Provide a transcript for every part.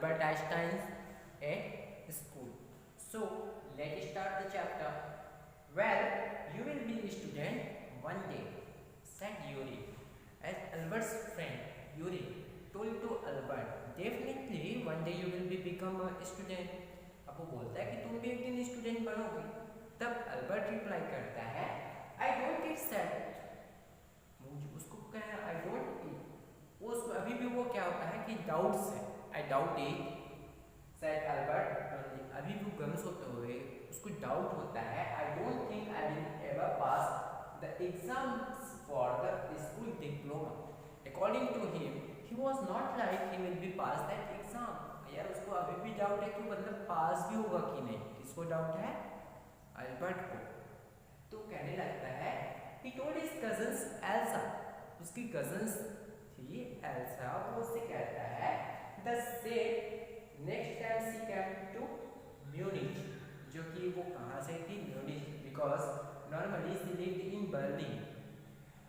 Albert Einstein's at school. So let's start the chapter. Well, you will be a student one day, said Yuri. As Albert's friend Yuri told to Albert, definitely one day you will be become a student. अब वो बोलता है कि तुम भी एक दिन student बनोगे. तब अल्बर्ट रिप्लाई करता है, आई डोंट इट सेट. मुझे उसको कहना आई डोंट इट, वो उसको अभी भी वो क्या होता है कि डाउट्स है. I doubt it said Albert. अभी भी गम्स होते हुए उसको डाउट होता है. I don't think I will ever pass the exams for the school diploma. According to him he was not like he will be pass that exam. यार उसको अभी भी डाउट है कि मतलब पास भी होगा कि नहीं. किसको डाउट है? अल्बर्ट को. तो कहने लगता है he told his cousins Elsa. उसकी cousins थी Elsa. वो उससे कहता है the same next time she came to Munich. जो कि वो कहाँ से थी? Munich. Because normally she lived in Berlin.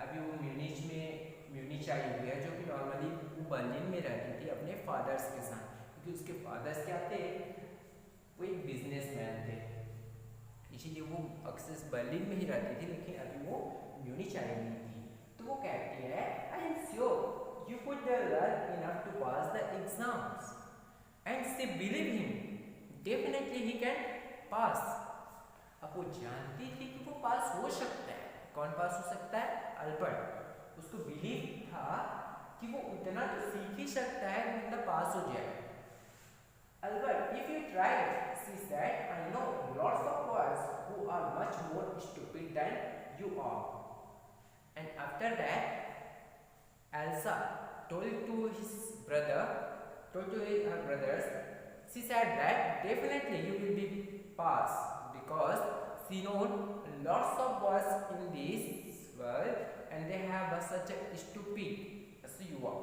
अभी वो म्यूनिच आई हुई है, जो कि नॉर्मली वो बर्लिन में रहती थी अपने फादर्स के साथ. क्योंकि उसके फादर्स क्या थे? वो एक बिजनेसमैन थे, इसीलिए वो अक्सर बर्लिन में ही रहती थी. लेकिन अभी वो म्यूनिच आई हुई थी. तो वो कहती है I am sure you could learn enough to pass the exams. And say believe him, definitely he can pass. अब वो जानती थी कि वो पास हो सकता है. कौन पास हो सकता है? अल्बर्ट. उसको बिलीव था कि वो उतना तो सीख ही सकता है कि मतलब पास हो जाए. Albert, if you try it, she said, I know lots of boys who are much more stupid than you are. And after that, Elsa told to her brothers, she said that definitely you will be pass because she knows lots of boys in this world and they have such a stupid as you are.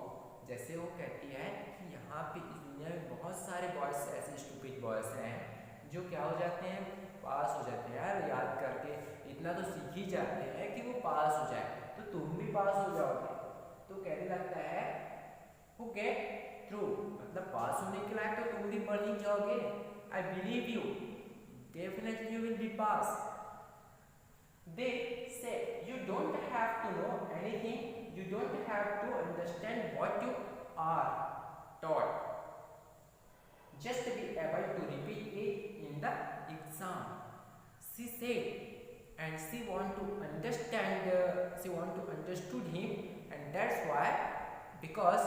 जैसे वो कहती है कि यहाँ पे इस दुनिया में बहुत सारे बॉयज ऐसे स्टूपिड बॉयज हैं जो क्या हो जाते हैं? पास हो जाते हैं. यार याद करके इतना तो सीख ही जाते हैं कि वो पास हो जाए. तो तुम भी पास हो जाओगे. तो कहने लगता है who get through, मतलब पास होने के लायक तो तुम भी पढ़ ही जाओगे. I believe you, definitely you will be pass. They say you don't have to know anything. You don't have to understand what you are taught. Just be able to repeat it in the exam. She said, and she want to understand. She want to understood him, and that's why, because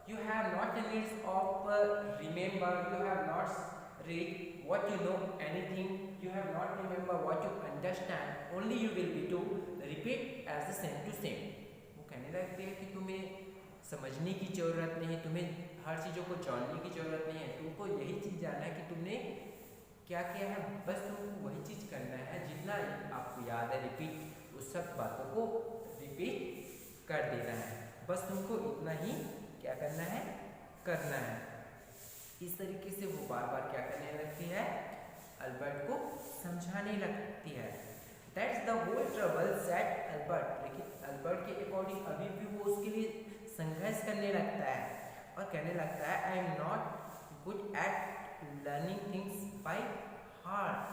you have not the needs of remember. You have not read what you know anything. You have not remember what you understand. Only you will be to repeat as the same to same. कहने लगते हैं कि तुम्हें समझने की ज़रूरत नहीं, तुम्हें हर चीज़ों को जानने की ज़रूरत नहीं है. तुमको यही चीज़ जानना है कि तुमने क्या किया है. बस तुमको वही चीज़ करना है जितना आपको याद है. रिपीट उस सब बातों को रिपीट कर देना है. बस तुमको इतना ही क्या करना है? करना है. इस तरीके से वो बार बार क्या करने लगती है? अल्बर्ट को समझाने लगती है. That's the whole trouble, said Albert. लेकिन अल्बर्ट के अकॉर्डिंग अभी भी वो उसके लिए संघर्ष करने लगता है और कहने लगता है I am not good at learning things by heart.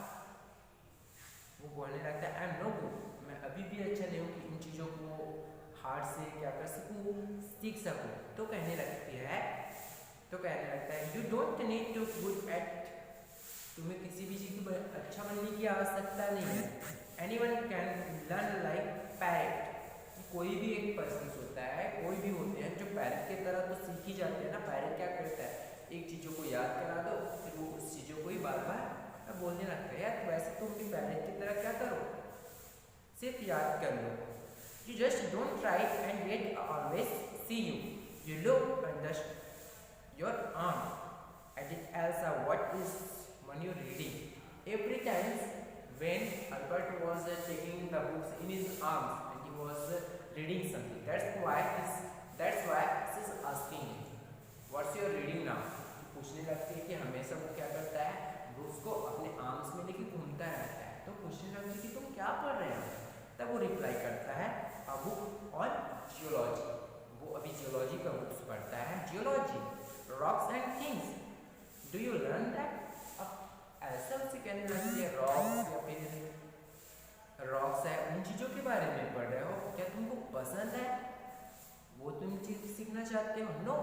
वो बोलने लगता है आई एम नो गुड, मैं अभी भी अच्छा नहीं हूँ कि इन चीज़ों को हार्ट से क्या कर सकूँ, सीख सकूँ. तो कहने लगता है you don't need to good at, तुम्हें किसी भी चीज़ को अच्छा बनने की आवश्यकता नहीं है. Anyone can learn like parrot. कोई भी एक पर्सन होता है, कोई भी होते हैं जो पैरेट की तरह तो सीख ही जाते हैं ना. पैरेट क्या करता है? एक चीज़ों को याद करा दो, फिर वो उस चीज़ों को ही बार बार बोलने लगता है. यार वैसे तुम भी पैरेट की तरह क्या करो, सिर्फ याद कर लो. You just don't try and get always see you. You look under your arm. I did Elsa, what is when you're reading? Every time when Albert was taking the books in his arms and he was reading something, that's why she's asking him, what's your reading now? पूछने लगती है कि हमेशा वो क्या करता है? Books को अपने आर्म्स में लेके घूमता रहता है. तो पूछने लगती है कि तुम क्या पढ़ रहे हो? तब वो रिप्लाई करता है अ बुक ऑन जियोलॉजी. वो अभी जियोलॉजी का बुक्स पढ़ता है. Geology, rocks and things. Do you learn that? अब ऐसा उसे कहने लगती है रॉक्स या फिर रॉक्स है, उन चीज़ों के बारे में पढ़ रहे हो, क्या तुमको पसंद है, वो तुम चीज़ सीखना चाहते हो? No,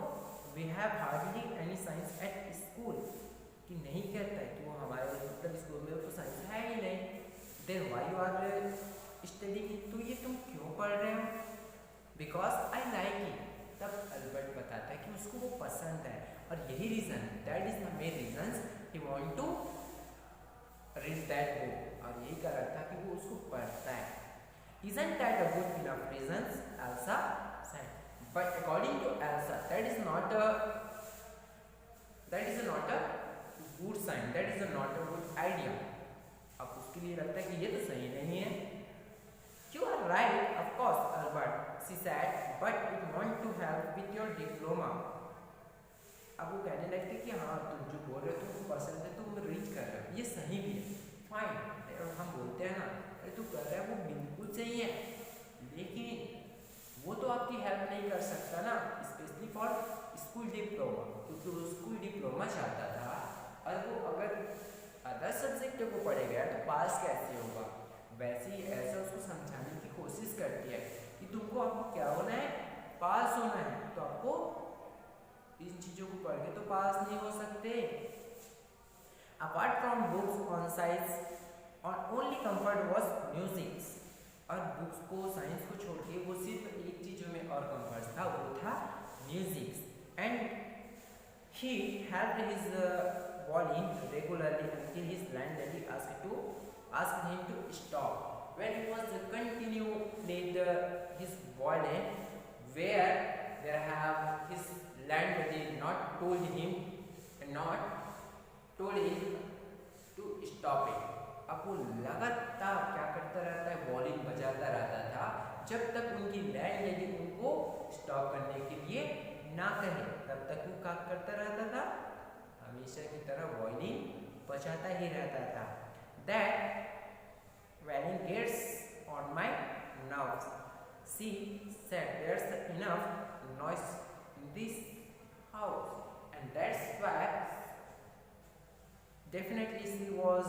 we have hardly any science at school, कि नहीं कहता है कि वो हमारे मतलब स्कूल में तो साइंस है ही नहीं। Then why you are studying, तो ये तुम क्यों पढ़ रहे हो? Because I like it. तब अल्बर्ट बताता है कि उसको वो पसंद है, और यही reason, that is the main reason he want to read that book, और यही कारण था कि वो उसको पढ़ता है। Isn't that a good enough reasons? Elsa said. But according to Elsa, that is not a good sign. That is not a good idea. अब उसके लिए लगता है कि ये तो सही नहीं है। You are right, of course, Albert, she said, but it want to help with your diploma. अब वो कहने लगती कि हाँ, तुम जो बोल रहे हो तुमको पसंद है, तुम रीच कर रहे हो, ये सही भी है, फाइन। हम बोलते हैं ना, अरे तू कर रहा है वो बिल्कुल सही है, लेकिन वो तो आपकी हेल्प नहीं कर सकता ना, स्पेशली फॉर स्कूल डिप्लोमा, क्योंकि वो स्कूल डिप्लोमा चाहता था, और वो अगर अदर सब्जेक्ट को पढ़ेगा तो पास कैसे होगा। वैसे ही ऐसा उसको समझाने की कोशिश करती है कि तुमको आपको क्या होना है, पास होना है, तो आपको इन चीज़ों को पढ़ के तो पास नहीं हो सकते। Apart from books on science और ओनली कंफर्ट वॉज म्यूजिक, और बुक्स को साइंस को छोड़ के वो सिर्फ एक चीज़ में और कंफर्ट था, वो था music. And he helped his violin regularly until his landlady asked him to stop. When he was continue playing his violin, where there have his landlady not told him to stop it. अब वो लगातार क्या करता रहता है, violin बजाता रहता था, जब तक उनकी लैंडलेडी उनको स्टॉप करने के लिए ना कहे, तब तक वो क्या करता रहता था, हमेशा की तरह वॉलिन बजाता ही रहता था। That wailing gets on my nerves, she said. There's enough noise in this house, and that's why definitely she was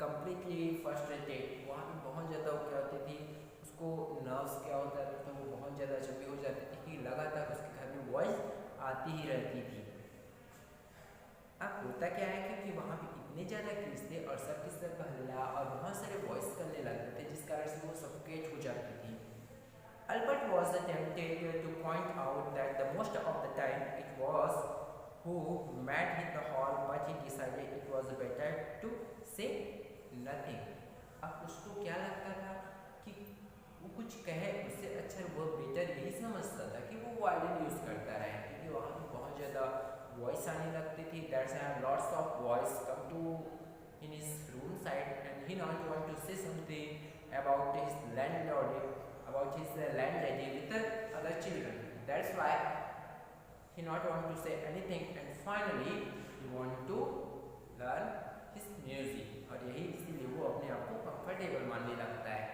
completely frustrated. वहाँ पे बहुत ज़्यादा क्या होती थी, उसको नर्व्स क्या होता था, तो वो बहुत ज़्यादा चुपी हो जाती थी कि लगातार उसके घर में वॉइस आती ही रहती थी। अब होता क्या है, क्योंकि वहाँ पे इतने ज़्यादा किड्स थे और सबके सब हल्ला और बहुत सारे वॉइस करने लगते थे, जिस कारण से वो सफोकेट हो जाती थी। Albert was tempted to point out that the most of the time it was who met in the hall, but he decided it was better to say nothing. अब उसको क्या लगता था कि वो कुछ कहे उससे अच्छा वो बेटर यही समझता था कि वो वायलिन यूज़ करता रहे, क्योंकि वहाँ पे बहुत ज़्यादा वॉइस आने लगती थी। That's why lots of voice come to in his room side, and he not want to say something about his landlady with the other children. That's why he not want to say anything, and finally he want to learn his music, और यही इसीलिए वो अपने आप को comfortable मानने लगता है।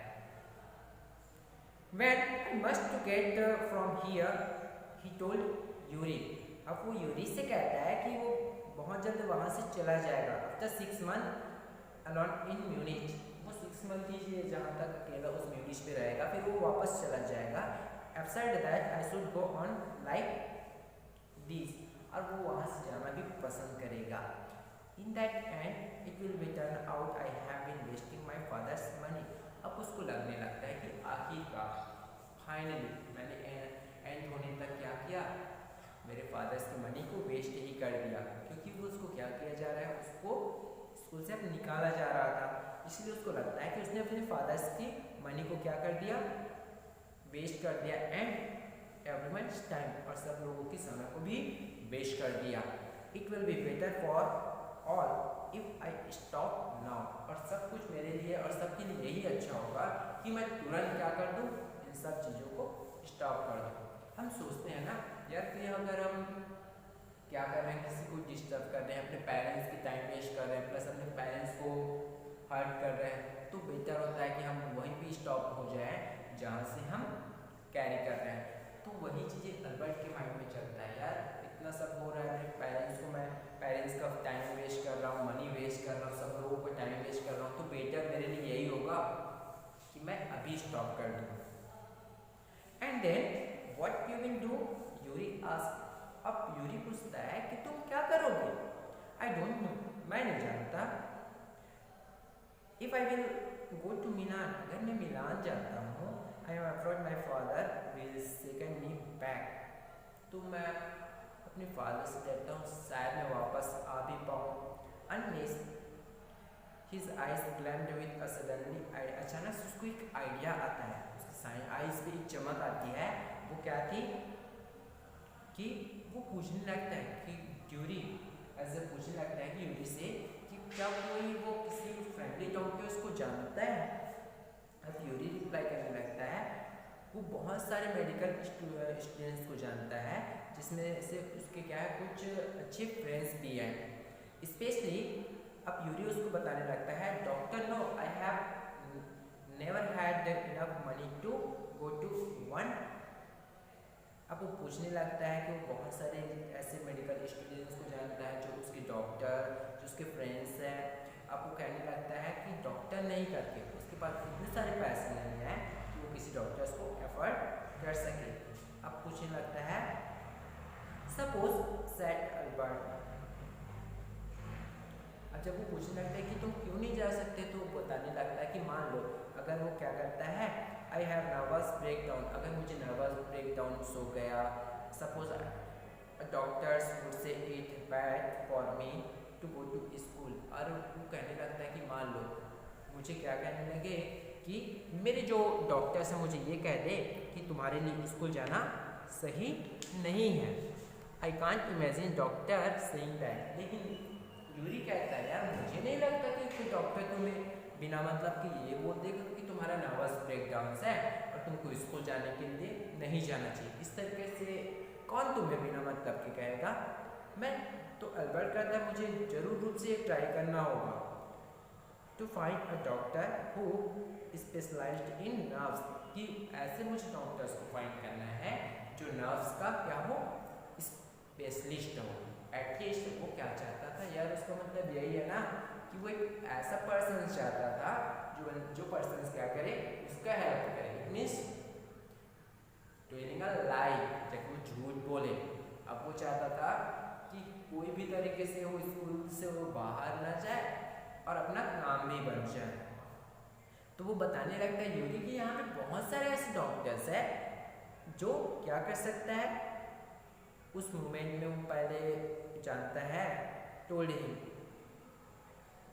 When I must to get from here, he told Yuri. अब वो यूरी से कहता है कि वो बहुत जल्द वहाँ से चला जाएगा। After 6 months alone in Munich, वो 6 month ही जहाँ तक अकेला उस म्यूनिच पे रहेगा, फिर वो वापस चला जाएगा। After that I should go on like this, और वो वहाँ से जाना भी पसंद करेगा। In that end it will be turn out I have been wasting my father's money. अब उसको लगने लगता है कि आखिरकार फाइनली मैंने एंड होने तक क्या किया, मेरे फादर्स की मनी को वेस्ट ही कर दिया, क्योंकि वो उसको क्या किया जा रहा है, उसको स्कूल से अब निकाला जा रहा था, इसलिए उसको लगता है कि उसने अपने फादर्स की मनी को क्या कर दिया, वेस्ट कर दिया, एंड एवरीवन्स टाइम, और सब लोगों की समय को भी वेस्ट कर दिया। It will be better for all if I stop now, और सब कुछ मेरे लिए और सबके लिए यही अच्छा होगा कि मैं तुरंत क्या कर दूँ, इन सब चीज़ों को स्टॉप कर दूँ। हम सोचते हैं ना यार कि अगर हम क्या कर रहे हैं, किसी को डिस्टर्ब कर रहे हैं, अपने पेरेंट्स की टाइम वेस्ट कर रहे हैं, प्लस अपने पेरेंट्स को हर्ट कर रहे हैं, तो बेहतर होता है कि हम वहीं पे स्टॉप हो जाए जहाँ से हम कैरी कर रहे हैं। तो वही चीज़ें अल्बर्ट के माइंड में चलता है, यार इतना सब हो रहा है, अपने पेरेंट्स को मैं पेरेंट्स का टाइम वेस्ट कर रहा हूँ, मनी वेस्ट कर रहा हूँ, सब लोगों का टाइम वेस्ट कर रहा हूँ, तो बेटर मेरे लिए यही होगा कि मैं अभी स्टॉप कर दूँ। And then what you will do, Yuri ask. अब यूरी पूछता है कि तुम क्या करोगे। आई डोंट नो, मैं नहीं जानता। If I will go to Milan, अगर मैं मिलान जाता हूँ, I am afraid my father will second me back, तो मैं अपने फादर से कहता हूँ शायद मैं वापस आ भी पाऊँ। Unless his eyes gleamed with a suddenly, अचानक से उसको एक आइडिया आता है, उसके आइज पे एक चमक आती है। वो क्या थी कि वो पूछने लगता है कि यूरी, ऐसे पूछने लगता है कि यूरी से कि क्या कोई वो किसी फ्रेंडली डॉक्टर्स को जानता है। अब यूरी रिप्लाई करने लगता है वो बहुत सारे मेडिकल स्टूडेंट्स को जानता है, जिसमें से उसके क्या है कुछ अच्छे फ्रेंड्स भी हैं। स्पेशली अब यूरी उसको बताने लगता है doctor no I have never had enough money to go to one. अब वो पूछने लगता है कि वो बहुत सारे ऐसे मेडिकल स्टूडेंट्स को जानता है जो उसके डॉक्टर, जो उसके फ्रेंड्स हैं। अब वो कहने लगता है कि डॉक्टर नहीं करके उसके पास इतने सारे पैसे नहीं हैं कि वो किसी डॉक्टर्स को एफर्ड कर सके। अब पूछने लगता है सपोज सेड अल्बर्ट। अब जब वो पूछने लगता है कि तुम क्यों नहीं जा सकते, तो वो बताने लगता है कि मान लो अगर वो क्या करता है आई हैव नर्वस ब्रेकडाउन, अगर मुझे नर्वस ब्रेकडाउन हो गया, suppose doctors would say it bad for me to go to school. और वो कहने लगता है कि मान लो मुझे क्या कहने लगे कि मेरे जो डॉक्टर्स हैं मुझे ये कह दे कि तुम्हारे लिए स्कूल जाना सही नहीं है। I can't imagine doctor saying that. लेकिन यूरी कहता है यार मुझे नहीं लगता कि कोई डॉक्टर तुम्हें बिना मतलब कि ये बोल देगा कि तुम्हारा नर्वस ब्रेकडाउन है और तुमको स्कूल जाने के लिए नहीं जाना चाहिए। इस तरीके से कौन तुम्हें बिना मतलब के कहेगा। मैं तो अल्बर्ट कहता है मुझे जरूर रूप से ट्राई करना होगा to find a doctor who specialised in nerves, कि ऐसे मुझे डॉक्टर्स को फाइंड करना है जो नर्व्स का क्या हो स्पेशलिस्ट हो। एटलीस्ट वो क्या चाहता था यार, उसका मतलब यही है ना कि वो एक ऐसा पर्सन चाहता था जो पर्सन क्या करे उसका हेल्प करे। इट मीन्स टेलिंग अ लाई, जब वो झूठ बोले। अब वो चाहता था कि कोई भी तरीके से वो स्कूल से वो बाहर ना जाए और अपना काम भी बन जाए। तो वो बताने लगता है यूरी कि यहाँ पे बहुत सारे ऐसे डॉक्टर्स हैं जो क्या कर सकता है। उस मोमेंट में वो पहले जानता है टोल्ड हिम,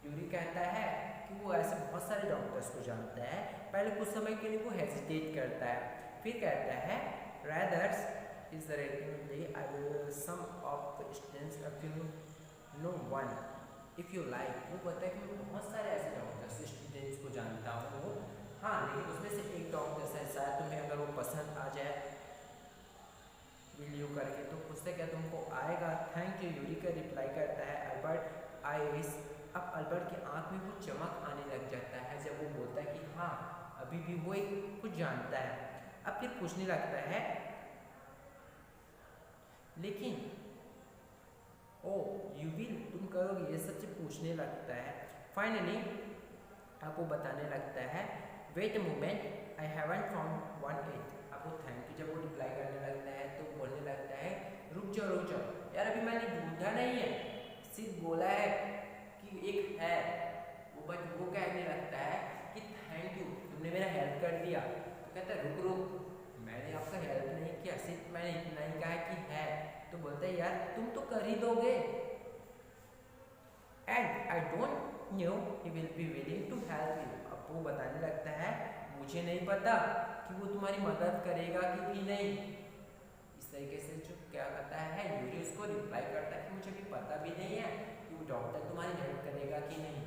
यूरी कहता है कि वो ऐसे बहुत सारे डॉक्टर्स को जानता है। पहले कुछ समय के लिए वो हेजिटेट करता है, फिर कहता है rathers is the rating I will sum of the students if you know one if you like. वो कहता है कि मैं बहुत सारे ऐसे डॉक्टर्स स्टूडेंट्स को जानता हूँ, हाँ लेकिन उसमें से एक डॉक्टर है शायद तुम्हें अगर वो पसंद आ जाए वीडियो करके, तो उससे क्या तुमको आएगा। थैंक यू यूरी का रिप्लाई करता है अल्बर्ट आई विश। अब अल्बर्ट की आंख में वो चमक आने लग जाता है जब वो बोलता है कि हाँ अभी भी वो एक कुछ जानता है। अब फिर पूछने लगता है लेकिन ओ यू विल, तुम करोगे, ये सबसे पूछने लगता है। फाइनली आपको बताने लगता है wait a moment I haven't found one it. आपको थैंक यू जब वो रिप्लाई करने लगता है तो बोलने लगता है रुक जाओ यार, अभी मैंने ढूंढा नहीं है, सिर्फ बोला है कि एक है वो। बट वो कहने लगता है कि थैंक यू तुमने मेरा हेल्प कर दिया। तो कहता है रुक मैंने आपका हेल्प नहीं किया, सिर्फ मैंने इतना ही कहा कि है। तो बोलता है यार तुम तो कर ही दोगे। And I don't knew he will be willing to help you. अब वो बताने लगता है मुझे नहीं पता कि वो तुम्हारी मदद करेगा कि नहीं। इस तरीके से जो क्या करता है यूरी उसको रिप्लाई करता है कि मुझे भी पता भी नहीं है कि वो डॉक्टर तुम्हारी हेल्प करेगा कि नहीं।